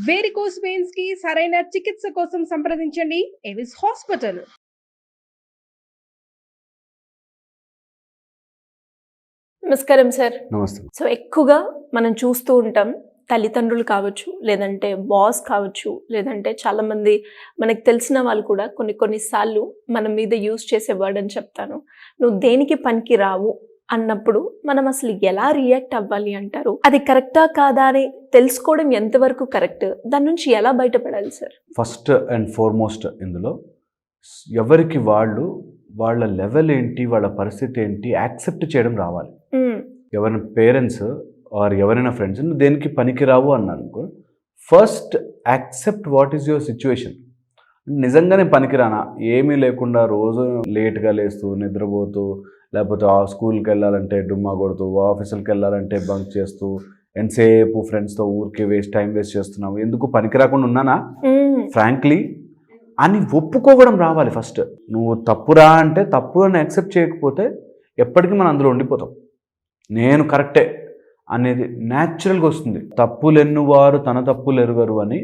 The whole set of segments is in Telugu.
వేరికోస్ వెయిన్స్ కి సరైన చికిత్స కోసం సంప్రదించండి ఎవిస్ హాస్పిటల్. నమస్కారం సార్. నమస్తే. సో ఎక్కువగా మనం చూస్తూ ఉంటాం, తల్లిదండ్రులు కావచ్చు, లేదంటే బాస్ కావచ్చు, లేదంటే చాలామంది మనకు తెలిసిన వాళ్ళు కూడా కొన్నిసార్లు మన మీద యూజ్ చేసే వర్డ్ అని చెప్తాను, నువ్వు దేనికి పనికి రావు అన్నప్పుడు మనం అసలు ఎలా రియాక్ట్ అవ్వాలి అంటారు? అది కరెక్టా కాదా అని తెలుసుకోవడం ఎంతవరకు కరెక్ట్? దాని నుంచి ఎలా బయటపడాలి సార్? ఫస్ట్ అండ్ ఫార్మోస్ట్ ఇందులో ఎవరికి వాళ్ళ లెవెల్ ఏంటి, వాళ్ళ పరిస్థితి ఏంటి యాక్సెప్ట్ చేయడం రావాలి. ఎవరైనా పేరెంట్స్ ఆర్ ఎవరైనా ఫ్రెండ్స్ నువ్వు దేనికి పనికిరావు అన్నాను, first accept what is your situation. నిజంగానే పనికిరానా, ఏమీ లేకుండా రోజు లేట్గా లేస్తూ నిద్రపోతూ, లేకపోతే స్కూల్కి వెళ్ళాలంటే డుమ్మా కొడుతూ, ఆఫీసులకు వెళ్ళాలంటే బంక్ చేస్తూ, ఎంతసేపు ఫ్రెండ్స్తో ఊరికే టైం వేస్ట్ చేస్తున్నావు, ఎందుకు పనికిరాకుండా ఉన్నానా ఫ్రాంక్లీ అని ఒప్పుకోవడం రావాలి. ఫస్ట్ నువ్వు తప్పురా అంటే తప్పు అని యాక్సెప్ట్ చేయకపోతే ఎప్పటికీ మనం అందులో ఉండిపోతాం. నేను కరెక్టే అనేది న్యాచురల్గా వస్తుంది. తప్పులు ఎన్నువారు తన తప్పులు ఎరుగరు అని,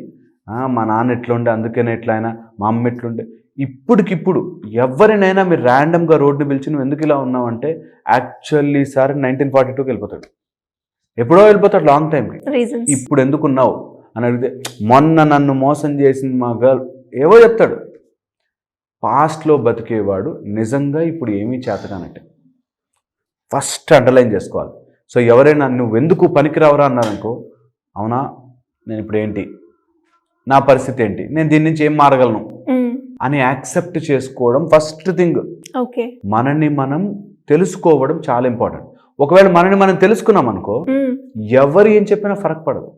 మా నాన్న ఎట్లుండే అందుకనే ఎట్లయినా, మా అమ్మ ఎట్లుండే. ఇప్పటికిప్పుడు ఎవరినైనా మీరు ర్యాండమ్గా రోడ్డుని పిలిచి నువ్వు ఎందుకు ఇలా ఉన్నావు అంటే యాక్చువల్లీ సార్ 1942కి వెళ్ళిపోతాడు, ఎప్పుడో వెళ్ళిపోతాడు లాంగ్ టైంకి. ఇప్పుడు ఎందుకున్నావు అని అడిగితే మొన్న నన్ను మోసం చేసింది మా గర్ల్ ఏవో చెప్తాడు. పాస్ట్లో బతికేవాడు నిజంగా ఇప్పుడు ఏమీ చేతగానంటే ఫస్ట్ అండర్లైన్ చేసుకోవాలి. సో ఎవరైనా నువ్వు ఎందుకు పనికిరావరా అన్నారనుకో, అవునా నేను ఇప్పుడు ఏంటి, నా పరిస్థితి ఏంటి, నేను దీని నుంచి ఏం మారగలను అని యాక్సెప్ట్ చేసుకోవడం ఫస్ట్ థింగ్. మనని మనం తెలుసుకోవడం చాలా ఇంపార్టెంట్. ఒకవేళ మనని మనం తెలుసుకున్నాం అనుకో, ఎవరు ఏం చెప్పినా ఫరక్ పడదు,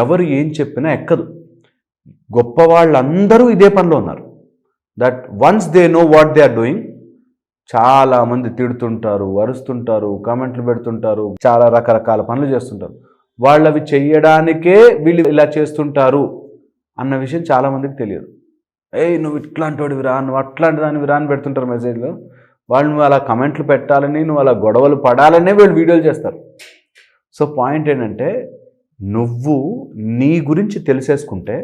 ఎవరు ఏం చెప్పినా ఎక్కదు. గొప్ప వాళ్ళందరూ ఇదే పనిలో ఉన్నారు. That ones they know what they are doing, చాలామంది తిడుతుంటారు, అరుస్తుంటారు, కామెంట్లు పెడుతుంటారు, చాలా రకరకాల పనులు చేస్తుంటారు. వాళ్ళవి చెయ్యడానికే వీళ్ళు ఇలా చేస్తుంటారు అన్న విషయం చాలామందికి తెలియదు. నువ్వు ఇట్లాంటివాడివి రా, నువ్వు అట్లాంటి దానివి రా అని పెడుతుంటారు మెసేజ్లో. వాళ్ళు నువ్వు అలా కమెంట్లు పెట్టాలని, నువ్వు అలా గొడవలు పడాలనే వీళ్ళు వీడియోలు చేస్తారు. సో పాయింట్ ఏంటంటే, నువ్వు నీ గురించి తెలిసేసుకుంటే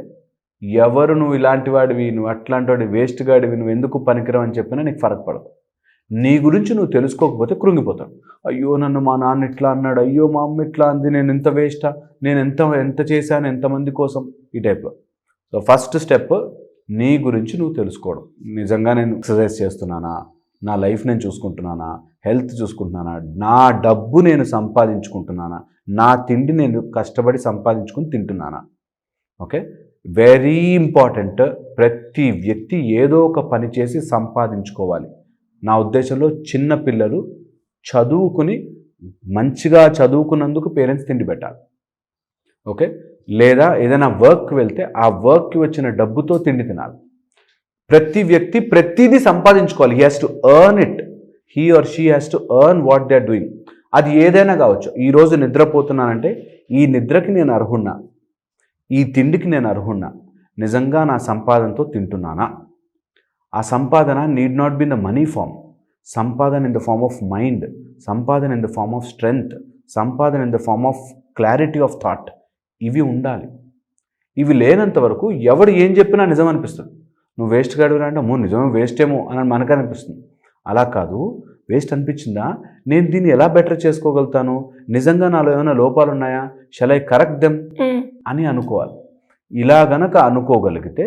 ఎవరు నువ్వు ఇలాంటి వాడివి, నువ్వు అట్లాంటి వాడివి, వేస్ట్ గాడివి, నువ్వు ఎందుకు పనికిరావు అని చెప్పినా నీకు ఫరక్ పడదు. నీ గురించి నువ్వు తెలుసుకోకపోతే కృంగిపోతావు. అయ్యో నన్ను మా నాన్న ఇట్లా అన్నాడు, అయ్యో మా అమ్మ ఇట్లా అంది, నేను ఇంత వేస్టా, నేను ఎంత చేశాను ఎంతమంది కోసం, ఈ టైప్లో. సో ఫస్ట్ స్టెప్ నీ గురించి నువ్వు తెలుసుకోవడం. నిజంగా నేను ఎక్సర్సైజ్ చేస్తున్నానా, నా లైఫ్ నేను చూసుకుంటున్నానా, హెల్త్ చూసుకుంటున్నానా, నా డబ్బు నేను సంపాదించుకుంటున్నానా, నా తిండి నేను కష్టపడి సంపాదించుకుని తింటున్నానా. Okay, very important. ప్రతి వ్యక్తి ఏదో ఒక పని చేసి సంపాదించుకోవాలి. నా ఉద్దేశంలో చిన్న పిల్లలు చదువుకుని మంచిగా చదువుకున్నందుకు పేరెంట్స్ తిండి పెట్టాలి. ఓకే, లేదా ఏదైనా వర్క్ వెళ్తే ఆ వర్క్కి వచ్చిన డబ్బుతో తిండి తినాలి. ప్రతి వ్యక్తి ప్రతిదీ సంపాదించుకోవాలి. He has to earn it, he or she has to earn what they are doing. అది ఏదైనా కావచ్చు. ఈరోజు నిద్రపోతున్నానంటే ఈ నిద్రకి నేను అర్హున్నా, ఈ తిండికి నేను అర్హున్నా, నిజంగా నా సంపాదనతో తింటున్నానా. ఆ సంపాదన need not be in the money form. సంపాదన in the form of mind, సంపాదన in the form of strength, సంపాదన in the form of clarity of thought. ఇవి ఉండాలి. ఇవి లేనంత వరకు ఎవడు ఏం చెప్పినా నిజం అనిపిస్తుంది. నువ్వు వేస్ట్ గాడివి అంటే అమ్మో నిజమే వేస్ట్ ఏమో అని మనకు అనిపిస్తుంది. అలా కాదు, వేస్ట్ అనిపించిందా, నేను దీన్ని ఎలా బెటర్ చేసుకోగలుగుతాను, నిజంగా నాలో ఏమైనా లోపాలు ఉన్నాయా, షల్ ఐ కరెక్ట్ దెమ్ అని అనుకోవాలి. ఇలా గనక అనుకోగలిగితే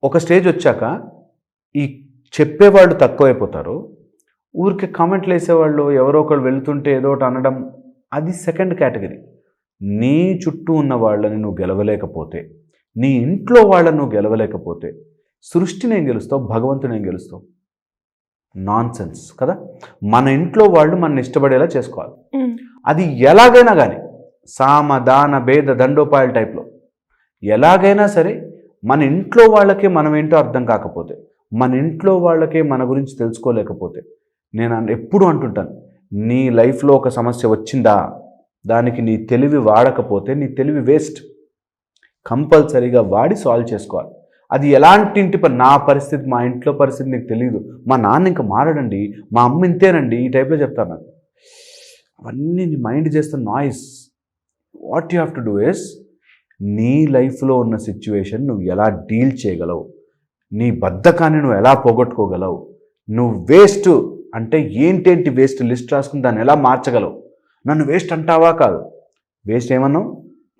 ఒక స్టేజ్ వచ్చాక ఈ చెప్పేవాళ్ళు తక్కువైపోతారు. ఊరికే కామెంట్లు వేసేవాళ్ళు, ఎవరో ఒకళ్ళు వెళ్తుంటే ఏదో ఒకటి అనడం, అది సెకండ్ కేటగిరీ. నీ చుట్టూ ఉన్న వాళ్ళని నువ్వు గెలవలేకపోతే, నీ ఇంట్లో వాళ్ళని నువ్వు గెలవలేకపోతే సృష్టిని ఏం గెలుస్తావు, భగవంతుని ఏం గెలుస్తావు? నాన్ సెన్స్ కదా. మన ఇంట్లో వాళ్ళు మన ఇష్టపడేలా చేసుకోవాలి. అది ఎలాగైనా కానీ సామ దాన భేద దండోపాయాల టైప్లో ఎలాగైనా సరే, మన ఇంట్లో వాళ్ళకే మనం ఏంటో అర్థం కాకపోతే, మన ఇంట్లో వాళ్ళకే మన గురించి తెలుసుకోలేకపోతే, నేను ఎప్పుడూ అంటుంటాను, నీ లైఫ్లో ఒక సమస్య వచ్చిందా, దానికి నీ తెలివి వాడకపోతే నీ తెలివి వేస్ట్. కంపల్సరీగా వాడి సాల్వ్ చేసుకోవాలి. అది ఎలాంటి ఇంటి పని, నా పరిస్థితి, మా ఇంట్లో పరిస్థితి నీకు తెలియదు, మా నాన్న ఇంకా మారడండి, మా అమ్మ ఇంతేనండి, ఈ టైప్లో చెప్తాను నాకు. అవన్నీ నీ మైండ్ చేస్తున్న noise. What you have to do is, నీ లైఫ్లో ఉన్న సిచ్యువేషన్ నువ్వు ఎలా డీల్ చేయగలవు, నీ బద్ధకాన్ని నువ్వు ఎలా పోగొట్టుకోగలవు, నువ్వు వేస్ట్ అంటే ఏంటేంటి వేస్ట్ లిస్ట్ రాసుకుని దాన్ని ఎలా మార్చగలవు. నన్ను వేస్ట్ అంటావా? కాదు. వేస్ట్ ఏమన్నావు?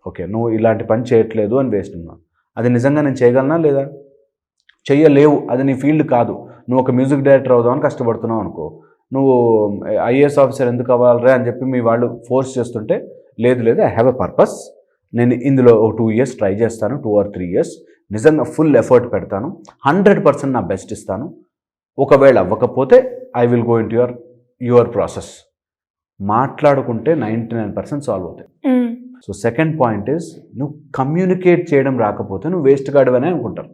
ఓకే, నువ్వు ఇలాంటి పని చేయట్లేదు అని వేస్ట్ ఉన్నావు. అది నిజంగా నేను చేయగలనా లేదా? చెయ్యలేవు, అది నీ ఫీల్డ్ కాదు. నువ్వు ఒక మ్యూజిక్ డైరెక్టర్ అవుదామని కష్టపడుతున్నావు అనుకో, నువ్వు ఐఏఎస్ ఆఫీసర్ ఎందుకు అవ్వాలరా అని చెప్పి మీ వాళ్ళు ఫోర్స్ చేస్తుంటే, లేదు ఐ హ్యావ్ ఎ పర్పస్, నేను ఇందులో 2 years ట్రై చేస్తాను, 2 or 3 years నిజంగా ఫుల్ ఎఫర్ట్ పెడతాను, 100% నా బెస్ట్ ఇస్తాను, ఒకవేళ అవ్వకపోతే I will go in to your process. మాట్లాడుకుంటే 99% సాల్వ్ అవుతాయి. సో సెకండ్ పాయింట్ ఈజ్, నువ్వు కమ్యూనికేట్ చేయడం రాకపోతే నువ్వు వేస్ట్ గాడివనే అనుకుంటారు.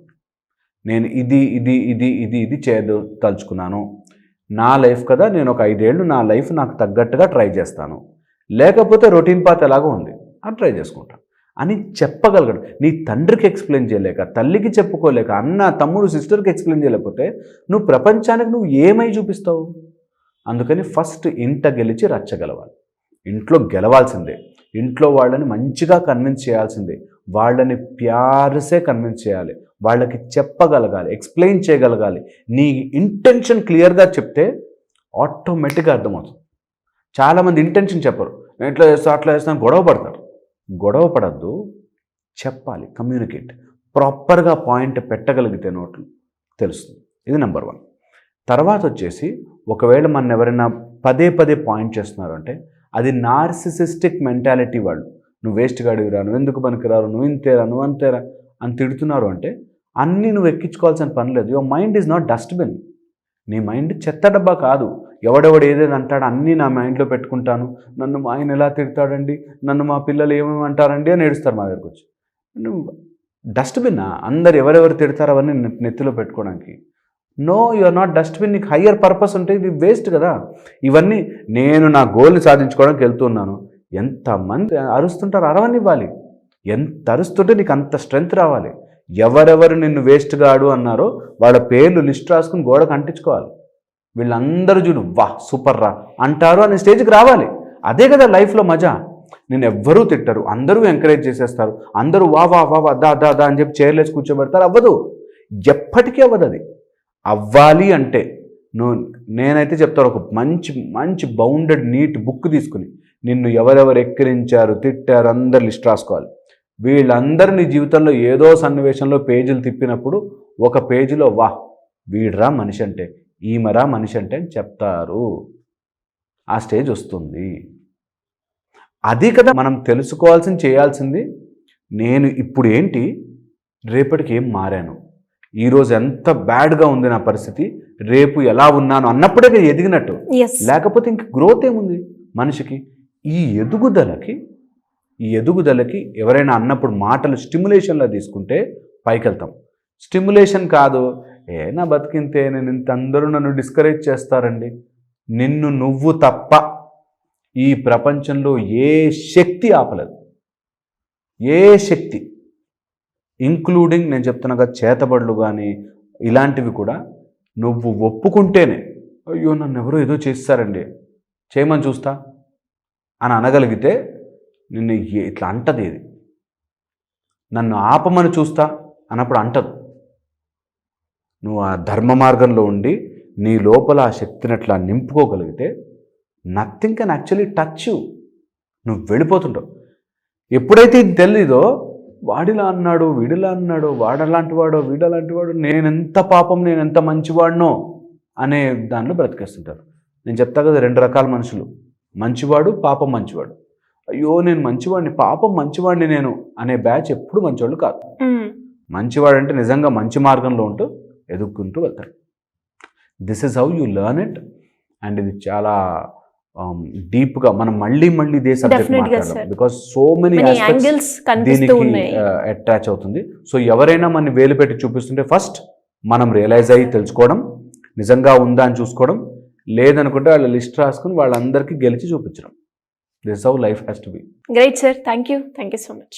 నేను ఇది తలుచుకున్నాను, నా లైఫ్ కదా, నేను ఒక 5 ఏళ్ళు నా లైఫ్ నాకు తగ్గట్టుగా ట్రై చేస్తాను, లేకపోతే రొటీన్ పాత్ ఎలాగో ఉంది అది ట్రై చేసుకుంటాను అని చెప్పగలగడు. నీ తండ్రికి ఎక్స్ప్లెయిన్ చేయలేక, తల్లికి చెప్పుకోలేక, అన్న తమ్ముడు సిస్టర్కి ఎక్స్ప్లెయిన్ చేయలేకపోతే నువ్వు ప్రపంచానికి నువ్వు ఏమై చూపిస్తావు? అందుకని ఫస్ట్ ఇంట గెలిచి రచ్చగలవాలి. ఇంట్లో గెలవాల్సిందే, ఇంట్లో వాళ్ళని మంచిగా కన్విన్స్ చేయాల్సిందే, వాళ్ళని ప్యారసే కన్విన్స్ చేయాలి, వాళ్ళకి చెప్పగలగాలి, ఎక్స్ప్లెయిన్ చేయగలగాలి. నీ ఇంటెన్షన్ క్లియర్గా చెప్తే ఆటోమేటిక్గా అర్థమవుతుంది. చాలామంది ఇంటెన్షన్ చెప్పరు, నేను ఇట్లా చేస్తా అట్లా చేస్తాను, గొడవ పడతారు. గొడవ పడద్దు, చెప్పాలి, కమ్యూనికేట్, ప్రాపర్గా పాయింట్ పెట్టగలిగితే నోట్లు తెలుస్తుంది. ఇది నెంబర్ 1. తర్వాత వచ్చేసి, ఒకవేళ మన ఎవరైనా పదే పాయింట్ చేస్తున్నారు అంటే అది నార్సిసిస్టిక్ మెంటాలిటీ. వాళ్ళు నువ్వు వేస్ట్ గాడివిరా, నువ్వు ఎందుకు పనికిరారు, నువ్వు ఇంతేరా, నువ్వు అంతేరా అని తిడుతున్నారు అంటే అన్నీ నువ్వు ఎక్కించుకోవాల్సిన పని లేదు. Your mind is not dustbin. నీ మైండ్ చెత్త డబ్బా కాదు. ఎవడెవడు ఏదేది అంటాడు అన్నీ నా మైండ్లో పెట్టుకుంటాను, నన్ను మా ఆయన ఎలా తిడతాడండి, నన్ను మా పిల్లలు ఏమేమి అంటారండి అని ఏడుస్తారు మా దగ్గరకు వచ్చి. నువ్వు డస్ట్బిన్నా? అందరు ఎవరెవరు తిడతారు అవన్నీ నెత్తిలో పెట్టుకోవడానికి. No, you are not dustbin. నీకు హయ్యర్ పర్పస్ ఉంటే ఇది వేస్ట్ కదా. ఇవన్నీ నేను నా గోల్ని సాధించుకోవడానికి వెళ్తున్నాను, ఎంతమంది అరుస్తుంటారు, అరవనివ్వాలి. ఎంత అరుస్తుంటే నీకు అంత స్ట్రెంగ్త్ రావాలి. ఎవరెవరు నిన్ను వేస్ట్ గాడు అన్నారో వాళ్ళ పేర్లు లిస్ట్ రాసుకుని గోడకు అంటించుకోవాలి. వీళ్ళందరూ చూడు వా సూపర్ రా అంటారు అనే స్టేజ్కి రావాలి. అదే కదా లైఫ్లో మజా. నేను ఎవ్వరూ తిట్టరు, అందరూ ఎంకరేజ్ చేసేస్తారు, అందరూ వా వా వా వా దా దా దా అని చెప్పి చైర్లేసి కూర్చోబెడతారు. అవ్వదు, ఎప్పటికీ అవ్వదు. అది అవ్వాలి అంటే నేనైతే చెప్తాను, ఒక మంచి బౌండెడ్ నీట్ బుక్ తీసుకుని నిన్ను ఎవరెవరు ఎక్కిరించారు, తిట్టారు అందరు లిస్ట్ రాసుకోవాలి. వీళ్ళందరూ నీ జీవితంలో ఏదో సన్నివేశంలో పేజీలు తిప్పినప్పుడు ఒక పేజీలో వా వీడ్రా మనిషి అంటే, ఈమెరా మనిషి అంటే అని చెప్తారు. ఆ స్టేజ్ వస్తుంది. అది కదా మనం తెలుసుకోవాల్సింది, చేయాల్సింది. నేను ఇప్పుడు ఏంటి, రేపటికి ఏం మారాను, ఈరోజు ఎంత బ్యాడ్గా ఉంది నా పరిస్థితి, రేపు ఎలా ఉన్నాను అన్నప్పుడే ఎదిగినట్టు. లేకపోతే ఇంక గ్రోత్ ఏముంది మనిషికి? ఈ ఎదుగుదలకి ఎవరైనా అన్నప్పుడు మాటలు స్టిమ్యులేషన్లో తీసుకుంటే పైకి వెళ్తాం. స్టిమ్యులేషన్ కాదు, నా బతికింతే, నేను ఇంత అందరూ నన్ను డిస్కరేజ్ చేస్తారండి. నిన్ను నువ్వు తప్ప ఈ ప్రపంచంలో ఏ శక్తి ఆపలేదు. ఏ శక్తి, ఇంక్లూడింగ్ నేను చెప్తున్నాగా చేతబడులు కానీ ఇలాంటివి కూడా నువ్వు ఒప్పుకుంటేనే, అయ్యో నన్ను ఎవరో ఏదో చేస్తారండి, చేయమని చూస్తా అని అనగలిగితే నిన్ను ఇట్లా అంటది. ఇది నన్ను ఆపమని చూస్తా అన్నప్పుడు అంటదు. నువ్వు ఆ ధర్మ మార్గంలో ఉండి నీ లోపల ఆ శక్తిని అట్లా నింపుకోగలిగితే nothing can actually touch you. నువ్వు వెళ్ళిపోతుంటావు. ఎప్పుడైతే ఇది తెలీదో, వాడిలా అన్నాడు, వీడిలా అన్నాడు, వాడలాంటి వాడో వీడలాంటి వాడు, నేనెంత పాపం, నేనెంత మంచివాడినో అనే దానిలో బ్రతికేస్తుంటారు. నేను చెప్తా కదా, 2 రకాల మనుషులు, మంచివాడు, పాపం మంచివాడు. అయ్యో నేను మంచివాడిని, పాపం మంచివాడిని నేను అనే బ్యాచ్ ఎప్పుడు మంచివాళ్ళు కాదు. మంచివాడు అంటే నిజంగా మంచి మార్గంలో ఉంటూ ఎదుక్కుంటూ వెళ్తారు. This is how you learn it. And ఇది చాలా డీప్గా మనం మళ్ళీ ఇదే సబ్జెక్ట్ మాట్లాడదాం, బికాస్ సో మెనీ ఆస్పెక్ట్స్ దీనికి అటాచ్ అవుతుంది. సో ఎవరైనా మన వేలు పెట్టి చూపిస్తుంటే ఫస్ట్ మనం రియలైజ్ అయ్యి తెలుసుకోవడం, నిజంగా ఉందా అని చూసుకోవడం, లేదనుకుంటే వాళ్ళ లిస్ట్ రాసుకుని వాళ్ళందరికీ గెలిచి చూపించడం. This is how life has to be. Great, sir. Thank you so much.